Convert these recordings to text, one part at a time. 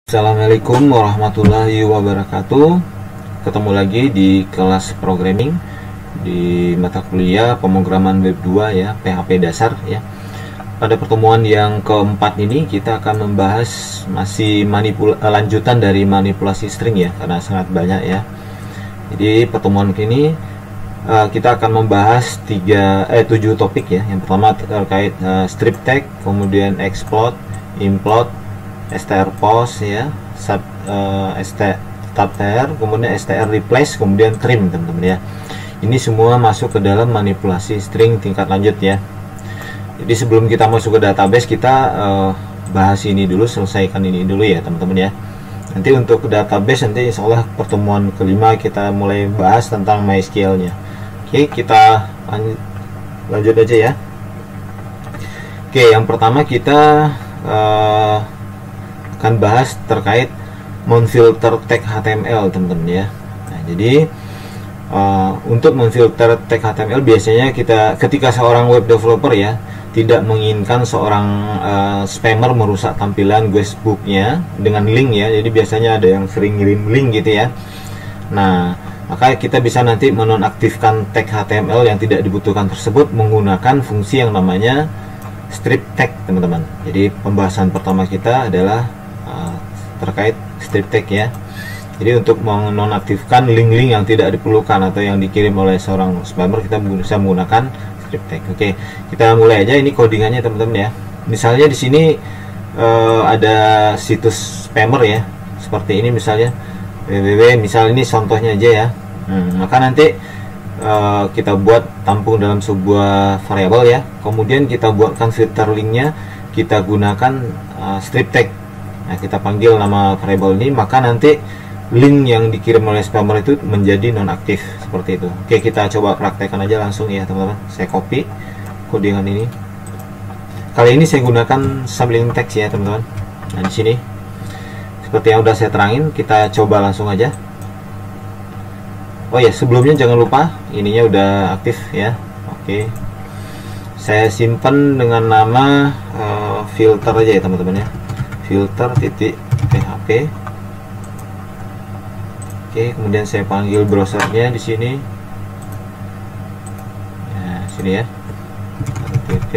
Assalamualaikum warahmatullahi wabarakatuh. Ketemu lagi di kelas programming di mata kuliah pemrograman web 2 ya, PHP dasar ya. Pada pertemuan yang keempat ini kita akan membahas masih lanjutan dari manipulasi string ya, karena sangat banyak ya. Jadi pertemuan ini kita akan membahas 7 topik ya. Yang pertama terkait strip tag, kemudian explode, implode, str post ya, str, kemudian str replace, kemudian trim teman-teman ya. Ini semua masuk ke dalam manipulasi string tingkat lanjut ya. Jadi sebelum kita masuk ke database, kita bahas ini dulu, selesaikan ini dulu ya teman-teman ya. Nanti untuk database nanti insya Allah pertemuan kelima kita mulai bahas tentang MySQL nya. Oke, kita lanjut aja ya. Oke, yang pertama kita akan bahas terkait memfilter tag HTML teman-teman ya. Nah, jadi untuk memfilter tag HTML biasanya ketika seorang web developer ya tidak menginginkan seorang spammer merusak tampilan guestbooknya dengan link ya. Jadi biasanya ada yang sering ngirim link gitu ya. Nah, maka kita bisa nanti menonaktifkan tag HTML yang tidak dibutuhkan tersebut menggunakan fungsi yang namanya strip tag teman-teman. Jadi pembahasan pertama kita adalah terkait strip tag ya. Jadi untuk menonaktifkan link-link yang tidak diperlukan atau yang dikirim oleh seorang spammer, kita bisa menggunakan strip tag. Oke, kita mulai aja. Ini codingannya teman-teman ya. Misalnya di sini ada situs spammer ya, seperti ini misalnya www, misal ini contohnya aja ya. Maka nanti kita buat tampung dalam sebuah variabel ya, kemudian kita buatkan filter linknya, kita gunakan strip tag. Nah, kita panggil nama variabel ini, maka nanti link yang dikirim oleh spammer itu menjadi nonaktif seperti itu. Oke, kita coba praktekkan aja langsung ya teman-teman. Saya copy codingan ini. Kali ini saya gunakan sampling text ya teman-teman. Nah, di sini seperti yang udah saya terangin, kita coba langsung aja. Oh ya, sebelumnya jangan lupa ininya udah aktif ya. Oke, saya simpan dengan nama filter aja ya teman-teman ya, filter.php. Oke, kemudian saya panggil browsernya di sini. Nah, sini ya, http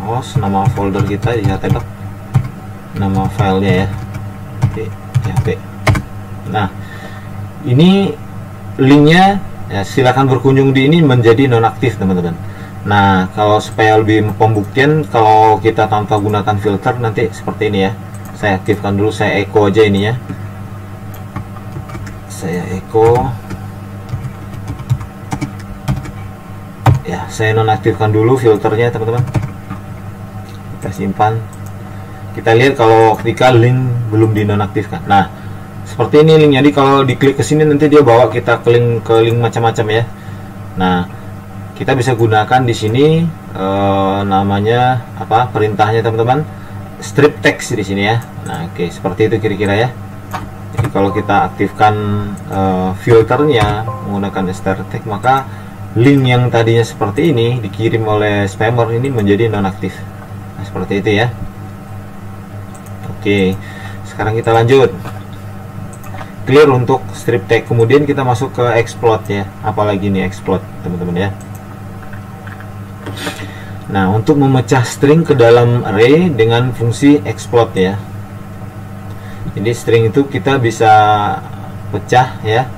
host, nama folder kita di HTML, nama filenya ya, php. Nah, ini linknya ya, silakan berkunjung di ini menjadi nonaktif teman-teman. Nah, kalau supaya lebih pembuktian, kalau kita tanpa gunakan filter nanti seperti ini ya. Saya aktifkan dulu, saya echo aja ininya. Saya echo. Ya, saya nonaktifkan dulu filternya teman-teman. Kita simpan. Kita lihat kalau ketika link belum dinonaktifkan. Nah, seperti ini linknya. Jadi kalau diklik ke sini nanti dia bawa kita ke link macam-macam ya. Nah, kita bisa gunakan di sini namanya apa, perintahnya teman-teman, strip text di sini ya. Nah, oke, seperti itu kira-kira ya. Jadi kalau kita aktifkan filternya menggunakan strip text, maka link yang tadinya seperti ini dikirim oleh spammer ini menjadi nonaktif. Nah, seperti itu ya. Oke, sekarang kita lanjut. Clear untuk strip tag. Kemudian kita masuk ke explode ya. Apalagi nih explode teman-teman ya. Nah, untuk memecah string ke dalam array dengan fungsi explode ya. Jadi string itu kita bisa pecah ya.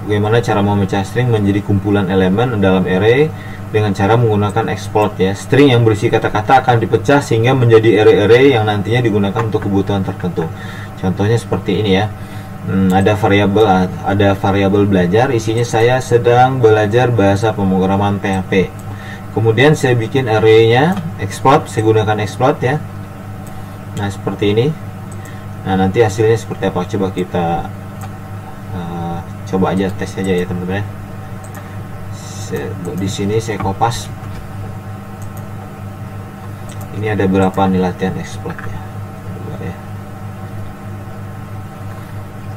Bagaimana cara memecah string menjadi kumpulan elemen dalam array dengan cara menggunakan explode ya. String yang berisi kata-kata akan dipecah sehingga menjadi array-array yang nantinya digunakan untuk kebutuhan tertentu. Contohnya seperti ini ya. Ada variabel belajar, isinya saya sedang belajar bahasa pemrograman PHP. Kemudian saya bikin array-nya explode, saya gunakan explode ya. Nah, seperti ini. Nah, nanti hasilnya seperti apa, coba kita coba aja, tes aja ya teman-teman ya. Di sini saya kopas. Ini ada berapa nih latihan explode ya.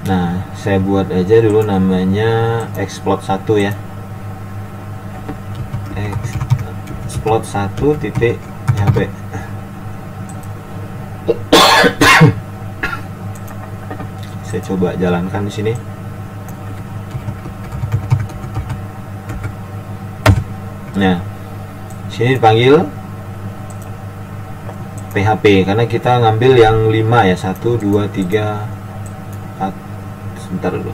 Nah, saya buat aja dulu namanya explode 1 ya. Explode 1.php. Saya coba jalankan di sini. Nah, sini dipanggil PHP karena kita ngambil yang 5 ya, 1 2 3 4, sebentar dulu,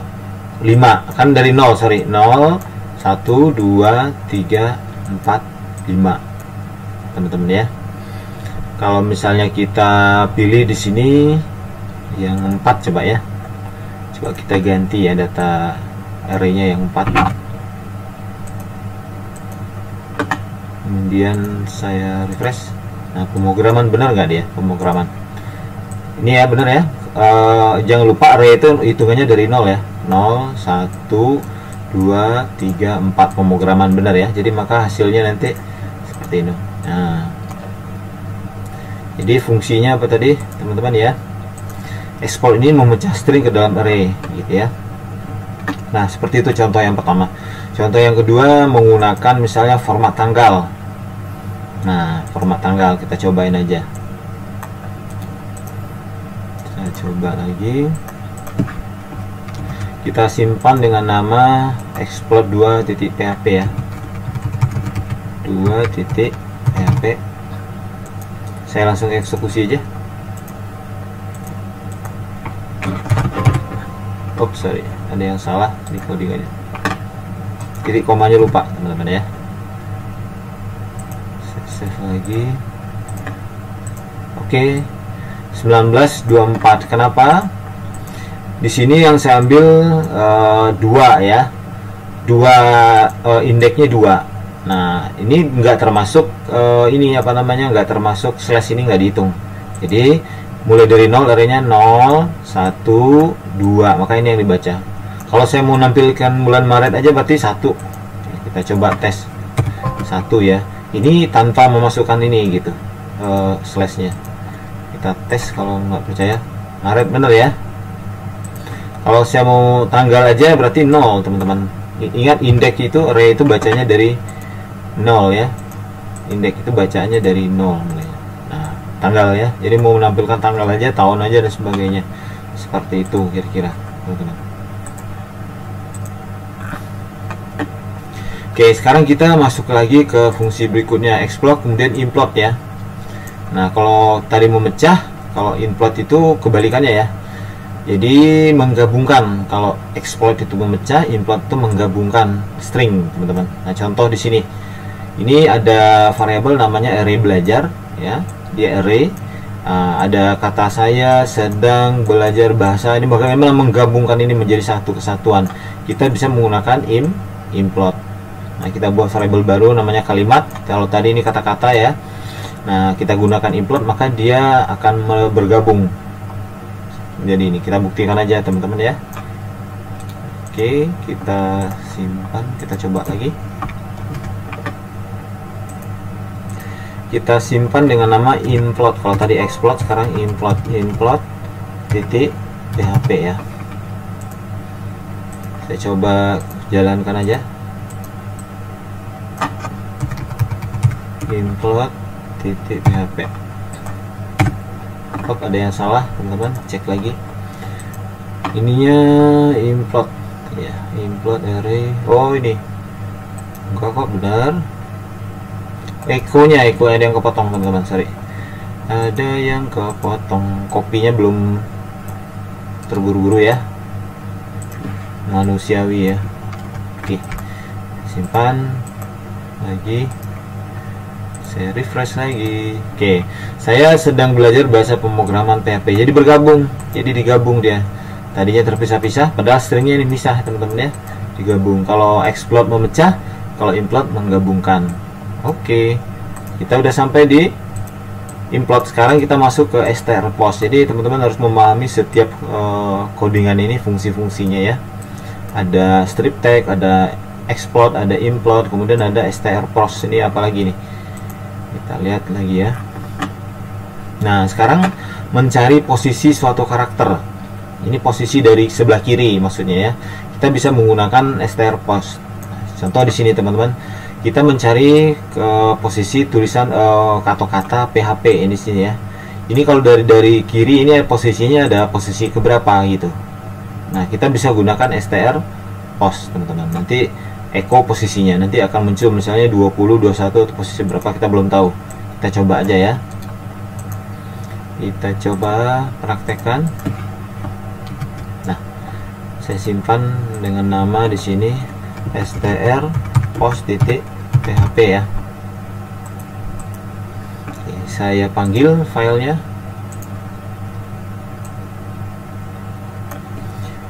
5 kan dari 0, sorry, 0 1 2 3 4 5 teman-teman ya. Kalau misalnya kita pilih di sini yang 4, coba ya, coba kita ganti ya data array-nya yang 4. Kemudian saya refresh. Nah, pemrograman benar nggak dia? Pemrograman ini ya benar ya. Jangan lupa array itu hitungannya dari 0 ya, 0 1 2 3 4, pemrograman benar ya. Jadi maka hasilnya nanti seperti ini. Nah, jadi fungsinya apa tadi teman-teman ya? Export ini memecah string ke dalam array gitu ya. Nah, seperti itu contoh yang pertama. Contoh yang kedua menggunakan misalnya format tanggal. Nah, format tanggal kita cobain aja. Saya coba lagi. Kita simpan dengan nama exploit2.php ya. 2.php. Saya langsung eksekusi aja. Oops, sorry, ada yang salah di codingannya. Titik komanya lupa teman-teman ya. Save lagi. Oke, 1924. Kenapa? Di sini yang saya ambil 2 ya, 2 indeksnya 2. Nah, ini nggak termasuk ini apa namanya, nggak termasuk slash, ini nggak dihitung. Jadi mulai dari 0, arraynya 0 1 2, maka ini yang dibaca. Kalau saya mau nampilkan bulan Maret aja berarti 1. Kita coba tes 1 ya. Ini tanpa memasukkan ini gitu, slashnya. Kita tes kalau nggak percaya. Maret bener ya. Kalau saya mau tanggal aja berarti 0 teman-teman. Ingat indeks itu, array itu bacanya dari 0 ya. Indeks itu bacanya dari 0. Nah, tanggal ya. Jadi mau menampilkan tanggal aja, tahun aja dan sebagainya. Seperti itu kira-kira teman-teman. Oke, sekarang kita masuk lagi ke fungsi berikutnya, exploit kemudian implode ya. Nah, kalau tadi memecah, kalau implode itu kebalikannya ya. Jadi menggabungkan. Kalau exploit itu memecah, implode itu menggabungkan string, teman-teman. Nah, contoh di sini. Ini ada variabel namanya array belajar ya. Dia array. Ada kata saya sedang belajar bahasa. Ini bagaimana menggabungkan ini menjadi satu kesatuan. Kita bisa menggunakan implode. Nah, kita buat variabel baru namanya kalimat. Kalau tadi ini kata-kata ya. Nah, kita gunakan implode maka dia akan bergabung. Jadi ini kita buktikan aja teman-teman ya. Oke, kita simpan, kita coba lagi. Kita simpan dengan nama implode. Kalau tadi exploit, sekarang implode titik php ya. Saya coba jalankan aja. Implode titik php. Oh, ada yang salah teman-teman, cek lagi. Ininya implode ya, implode array. Oh, ini enggak kok, benar. Echo ada yang kepotong teman-teman, sorry. Ada yang kepotong, kopinya belum terburu-buru ya, manusiawi ya. Oke, simpan lagi. Saya refresh lagi. Oke, saya sedang belajar bahasa pemrograman PHP. Jadi bergabung, jadi digabung dia. Tadinya terpisah-pisah, padahal stringnya ini misah teman-teman ya. Digabung. Kalau exploit memecah, kalau implode menggabungkan. Oke, kita udah sampai di implode. Sekarang kita masuk ke strpost. Jadi teman-teman harus memahami setiap codingan ini fungsi-fungsinya ya. Ada strip tag, ada exploit, ada implode, kemudian ada strpost. Ini apalagi nih? Kita lihat lagi ya. Nah, sekarang mencari posisi suatu karakter. Ini posisi dari sebelah kiri maksudnya ya. Kita bisa menggunakan strpost. Contoh di sini teman-teman, kita mencari ke posisi tulisan kata-kata PHP ini sini ya. Ini kalau dari kiri ini posisinya ada posisi keberapa gitu. Nah, kita bisa gunakan str post teman-teman. Nanti echo posisinya nanti akan muncul misalnya 20, 21 atau posisi berapa kita belum tahu. Kita coba aja ya. Kita coba praktekkan. Nah, saya simpan dengan nama di sini str post.php ya. Oke, saya panggil filenya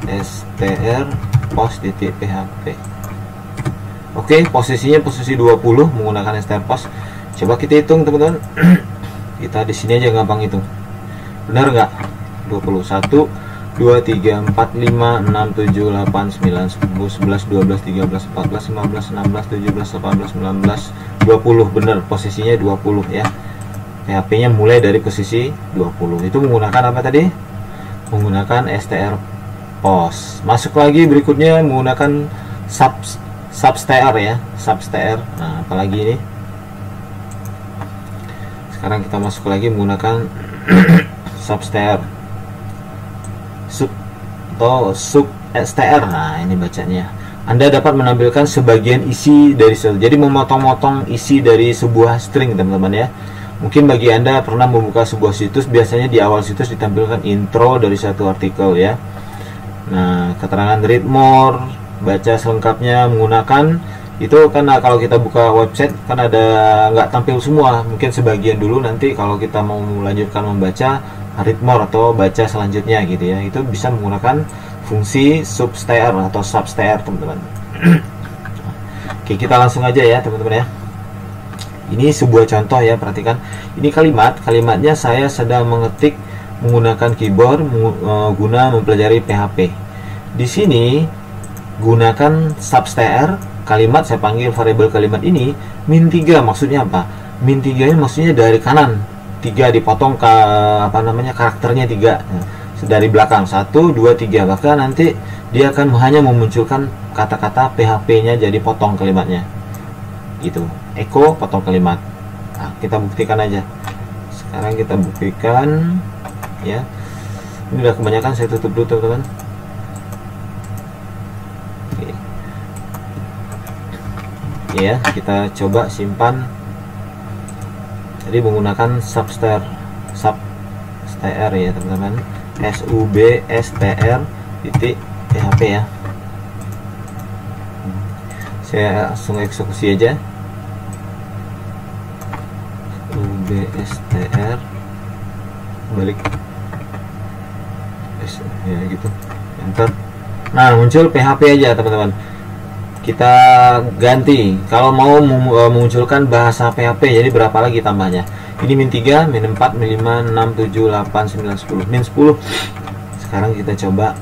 str post.php. Oke, posisinya posisi 20 menggunakan str post. Coba kita hitung teman-teman. Kita di sini aja gampang hitung. Benar nggak? 21 2 3 4 5 6 7 8 9 10 11 12 13 14 15 16 17 18 19 20. Benar, posisinya 20 ya. PHP nya mulai dari posisi 20. Itu menggunakan apa tadi? Menggunakan str post. Masuk lagi berikutnya menggunakan substr ya, substr. Nah, apalagi ini? Sekarang kita masuk lagi menggunakan substr sub atau substr. Nah, ini bacanya. Anda dapat menampilkan sebagian isi dari jadi memotong-motong isi dari sebuah string teman-teman ya. Mungkin bagi Anda pernah membuka sebuah situs, biasanya di awal situs ditampilkan intro dari satu artikel ya. Nah, keterangan read more, baca selengkapnya menggunakan itu kan. Kalau kita buka website kan ada nggak tampil semua, mungkin sebagian dulu, nanti kalau kita mau melanjutkan membaca read more atau baca selanjutnya gitu ya, itu bisa menggunakan fungsi substr atau substr teman-teman. Oke, kita langsung aja ya teman-teman ya. Ini sebuah contoh ya, perhatikan ini kalimatnya saya sedang mengetik menggunakan keyboard guna mempelajari PHP. Di sini gunakan substr kalimat, saya panggil variabel kalimat ini min3. Maksudnya apa? Min3 nya maksudnya dari kanan, 3 dipotong ke karakternya 3 dari belakang 1 2 3, maka nanti dia akan hanya memunculkan kata-kata PHP nya jadi potong kalimatnya gitu, echo potong kalimat. Nah, kita buktikan aja. Sekarang kita buktikan ya. Ini udah kebanyakan, saya tutup dulu teman-teman. Oke. Ya, kita coba simpan. Jadi menggunakan substr ya teman-teman, substr.php ya. Saya langsung eksekusi aja. substr balik ya gitu, enter. Nah, muncul PHP aja teman-teman. Kita ganti, kalau mau memunculkan bahasa PHP jadi berapa lagi tambahnya. Ini min3, min4, min5, 6, 7, 8, 9, 10, min10. Sekarang kita coba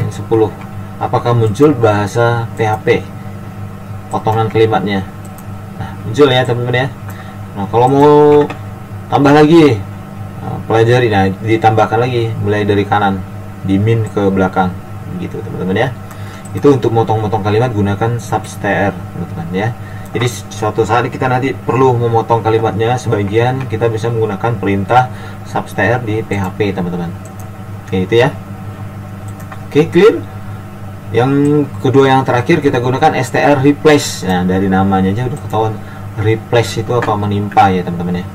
min10. Apakah muncul bahasa PHP potongan kalimatnya? Nah, muncul ya teman-teman ya. Nah, kalau mau tambah lagi, pelajari, nah ditambahkan lagi mulai dari kanan, di min ke belakang gitu teman-teman ya. Itu untuk motong-motong kalimat gunakan substr teman-teman ya. Jadi suatu saat kita nanti perlu memotong kalimatnya sebagian, kita bisa menggunakan perintah substr di PHP teman-teman. Oke, itu ya. Oke, clear. Yang kedua, yang terakhir kita gunakan str replace. Nah, dari namanya aja udah ketahuan replace itu apa, menimpa ya teman-teman ya.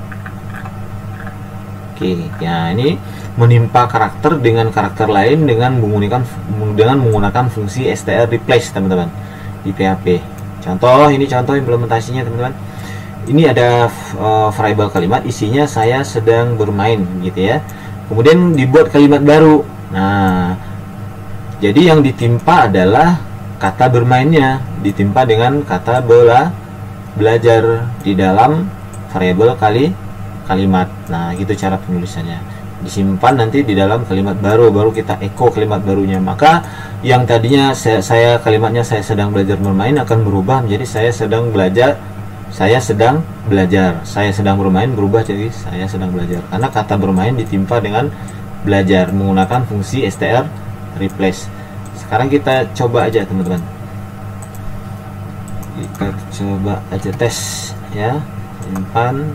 Oke, ya ini menimpa karakter dengan karakter lain dengan menggunakan fungsi str replace teman-teman di PHP. Contoh, ini contoh implementasinya teman-teman. Ini ada variabel kalimat, isinya saya sedang bermain gitu ya. Kemudian dibuat kalimat baru. Nah, jadi yang ditimpa adalah kata bermainnya, ditimpa dengan kata belajar di dalam variabel kalimat. Nah, gitu cara penulisannya. Disimpan nanti di dalam kalimat baru kita echo kalimat barunya. Maka yang tadinya saya kalimatnya saya sedang belajar bermain akan berubah menjadi saya sedang belajar. Saya sedang bermain berubah jadi saya sedang belajar, karena kata bermain ditimpa dengan belajar menggunakan fungsi str replace. Sekarang kita coba aja teman-teman. Kita coba aja tes ya. Simpan.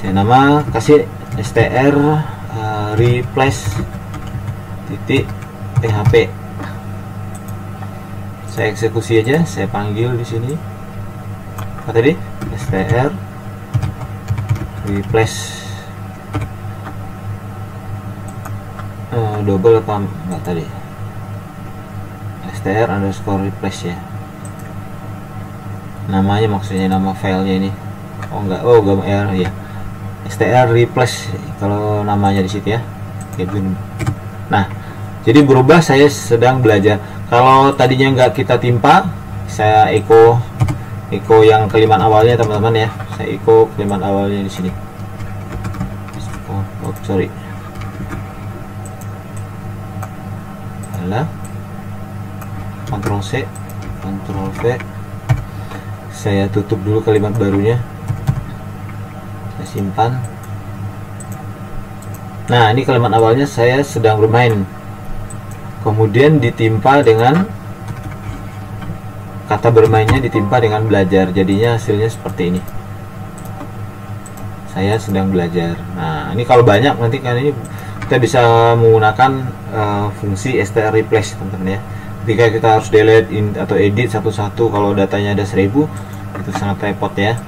Saya nama kasih str replace titik php. Saya eksekusi aja, saya panggil di sini apa tadi, str replace double apa enggak tadi, str underscore replace ya namanya, maksudnya nama filenya ini. Oh enggak, oh gamma r ya, str replace kalau namanya di situ ya. Nah, jadi berubah, saya sedang belajar. Kalau tadinya nggak kita timpa, saya echo yang kalimat awalnya teman-teman ya. Saya echo kalimat awalnya di sini. Oh sorry. Adalah Ctrl C, Ctrl V. Saya tutup dulu kalimat barunya. Saya simpan. Nah, ini kalimat awalnya saya sedang bermain. Kemudian ditimpa dengan kata bermainnya, ditimpa dengan belajar. Jadinya hasilnya seperti ini. Saya sedang belajar. Nah, ini kalau banyak nanti kan ini kita bisa menggunakan fungsi str replace teman-teman ya. Ketika kita harus delete atau edit satu-satu, kalau datanya ada 1000 itu sangat repot ya.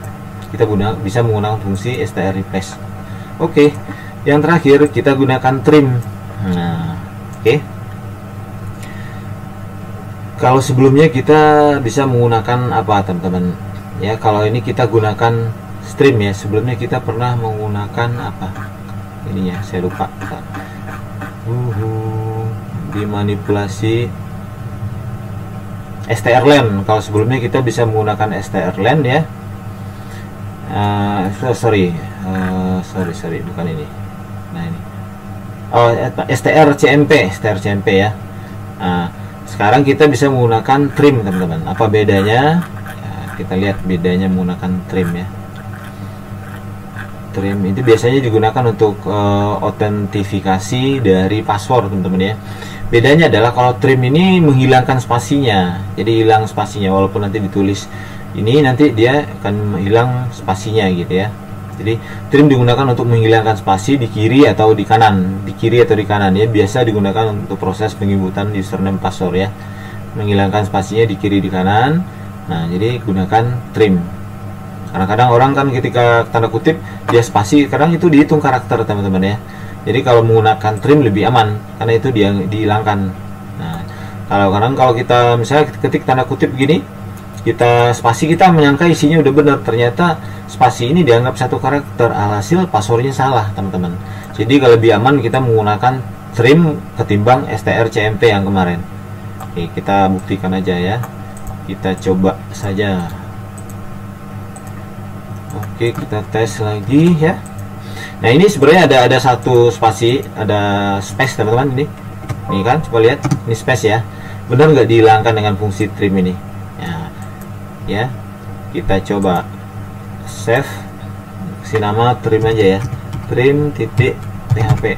Kita bisa menggunakan fungsi str replace. Oke, yang terakhir kita gunakan trim. Nah, oke. Kalau sebelumnya kita bisa menggunakan apa teman-teman ya, kalau ini kita gunakan stream ya. Sebelumnya kita pernah menggunakan apa ininya, saya lupa. Dimanipulasi strlen. Kalau sebelumnya kita bisa menggunakan strlen ya. Sorry bukan ini. Nah ini, oh strcmp ya. Nah, sekarang kita bisa menggunakan trim teman-teman. Apa bedanya? Ya, kita lihat bedanya menggunakan trim ya. Trim itu biasanya digunakan untuk autentifikasi dari password teman-teman ya. Bedanya adalah kalau trim ini menghilangkan spasinya, jadi hilang spasinya, walaupun nanti ditulis ini nanti dia akan hilang spasinya gitu ya. Jadi trim digunakan untuk menghilangkan spasi di kiri atau di kanan, ya. Biasa digunakan untuk proses penginputan username password ya, menghilangkan spasinya di kiri di kanan. Nah, jadi gunakan trim. Kadang-kadang orang kan ketika tanda kutip dia spasi, kadang itu dihitung karakter teman-teman ya. Jadi kalau menggunakan trim lebih aman karena itu dia dihilangkan. Nah, kalau kita misalnya ketik tanda kutip begini, kita spasi, kita menyangka isinya udah benar, ternyata spasi ini dianggap satu karakter, alhasil passwordnya salah teman-teman. Jadi kalau lebih aman kita menggunakan trim ketimbang strcmp yang kemarin. Oke, kita buktikan aja ya, kita coba saja. Oke, kita tes lagi ya. Nah, ini sebenarnya ada satu spasi, ada space teman-teman. Ini kan, coba lihat, ini space ya, benar nggak dihilangkan dengan fungsi trim ini ya. Kita coba save, kasih nama trim aja ya, trim titik php.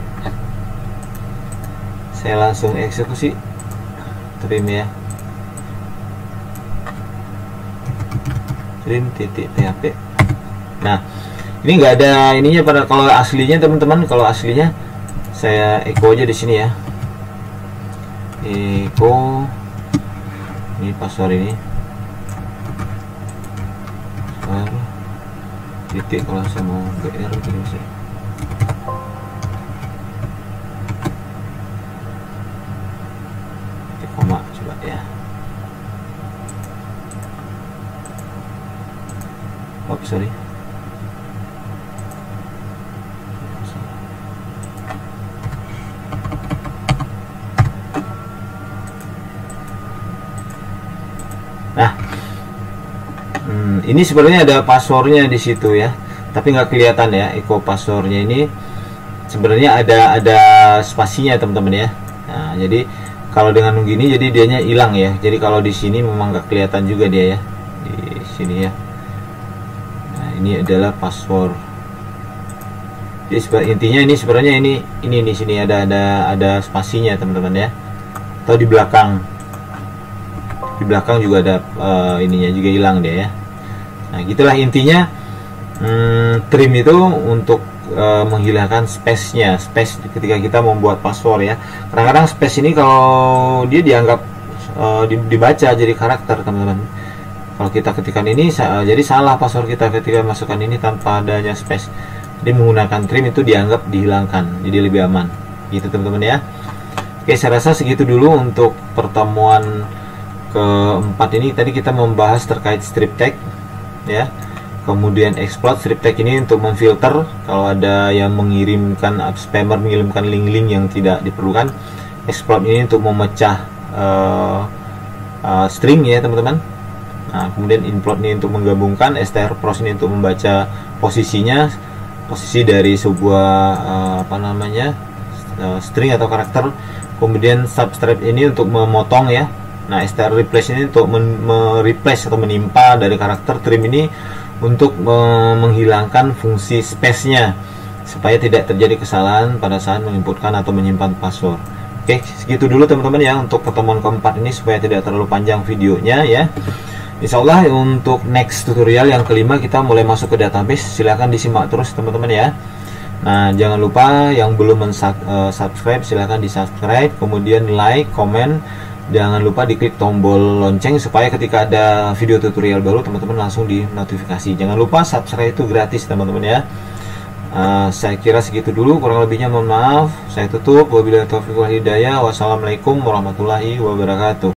Saya langsung eksekusi trim ya, trim titik php. Nah, ini nggak ada ininya pada kalau aslinya teman-teman. Kalau aslinya saya echo aja di sini ya, echo ini password ini titik. Kalau saya mau gr gitu bisa titik koma, coba ya. Oh sorry, nah ini sebenarnya ada passwordnya di situ ya, tapi nggak kelihatan ya. Echo passwordnya ini sebenarnya ada spasinya teman-teman ya. Nah, jadi kalau dengan begini jadi dianya hilang ya. Jadi kalau di sini memang nggak kelihatan juga dia ya, di sini ya. Nah, ini adalah password. Jadi intinya ini sebenarnya ini di sini ada spasinya teman-teman ya. Atau di belakang juga ada ininya juga hilang dia ya. Nah, gitulah intinya trim itu untuk menghilangkan space-nya, space ketika kita membuat password ya. Kadang-kadang space ini kalau dia dianggap dibaca jadi karakter teman-teman. Kalau kita ketikkan ini jadi salah password kita ketika masukkan ini tanpa adanya space. Jadi menggunakan trim itu dianggap dihilangkan, jadi lebih aman gitu teman-teman ya. Oke, saya rasa segitu dulu untuk pertemuan keempat ini. Tadi kita membahas terkait strip tag ya, kemudian exploit strip tag ini untuk memfilter kalau ada yang mengirimkan spammer mengirimkan link-link yang tidak diperlukan. Exploit ini untuk memecah string ya teman-teman. Nah, kemudian implode ini untuk menggabungkan, strpros ini untuk membaca posisi dari sebuah string atau karakter. Kemudian subtract ini untuk memotong ya. Nah, str replace ini untuk mereplace atau menimpa dari karakter. Trim ini untuk menghilangkan fungsi space-nya supaya tidak terjadi kesalahan pada saat menginputkan atau menyimpan password. Oke, segitu dulu teman-teman ya untuk pertemuan keempat ini supaya tidak terlalu panjang videonya ya. Insya Allah untuk next tutorial yang kelima kita mulai masuk ke database. Silahkan disimak terus teman-teman ya. Nah, jangan lupa yang belum subscribe silahkan di subscribe, kemudian like, komen. Jangan lupa diklik tombol lonceng supaya ketika ada video tutorial baru teman-teman langsung di notifikasi. Jangan lupa subscribe itu gratis teman-teman ya. Saya kira segitu dulu, kurang lebihnya mohon maaf. Saya tutup. Wabillahi taufiq wal hidayah. Wassalamualaikum warahmatullahi wabarakatuh.